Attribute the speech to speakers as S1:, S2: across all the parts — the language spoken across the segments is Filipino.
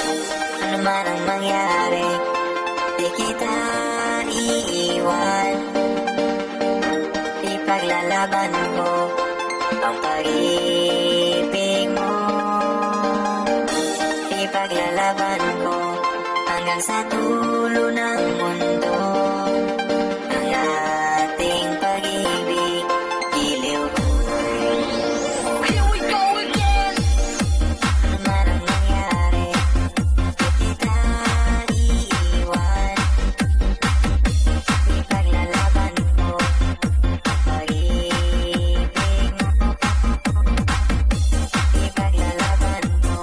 S1: Ano man ang mangyari, di kita iiwan. Ipaglalaban ko ang pag-ibig mo. Ipaglalaban ko hanggang sa dulo ng mundo. Ang ating pag-ibig, iliw ko. Here we go again! Ano man ang nangyari, di kita iiwan. Ipaglalaban ko ang pag-ibig mo. Ipaglalaban ko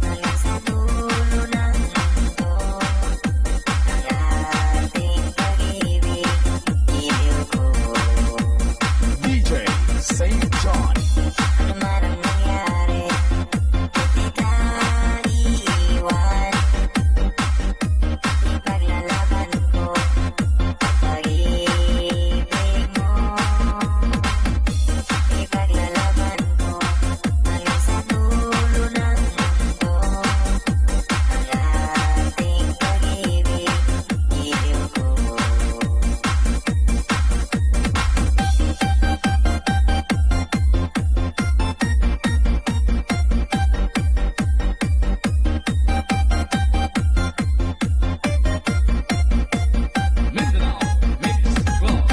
S1: hanggang sa dulo ng mundo. Ang ating pag-ibig, iliw ko.
S2: DJ St. John.
S1: Ano man ang nangyari, di kita iiwan. Ipaglalaban ko ang pag-ibig mo. Ipaglalaban ko hanggang sa dulo ng mundo. Ang ating pag-ibig, iliw ko.
S2: Mindanao Mix Club.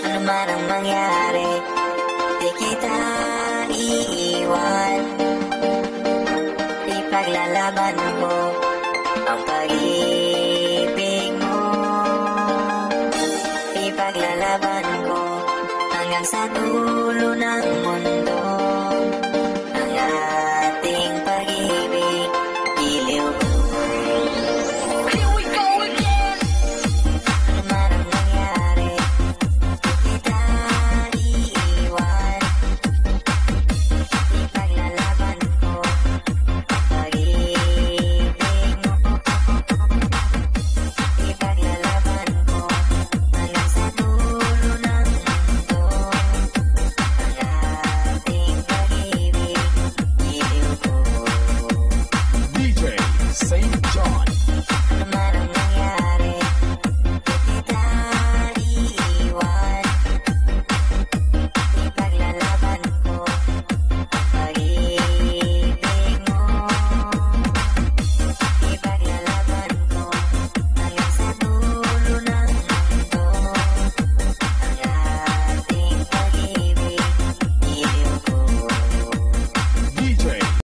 S2: Ano man ang mangyari, di kita iiwan. Ipaglalaban ko ang pag-ibig mo. Ipaglalaban ko hanggang sa dulo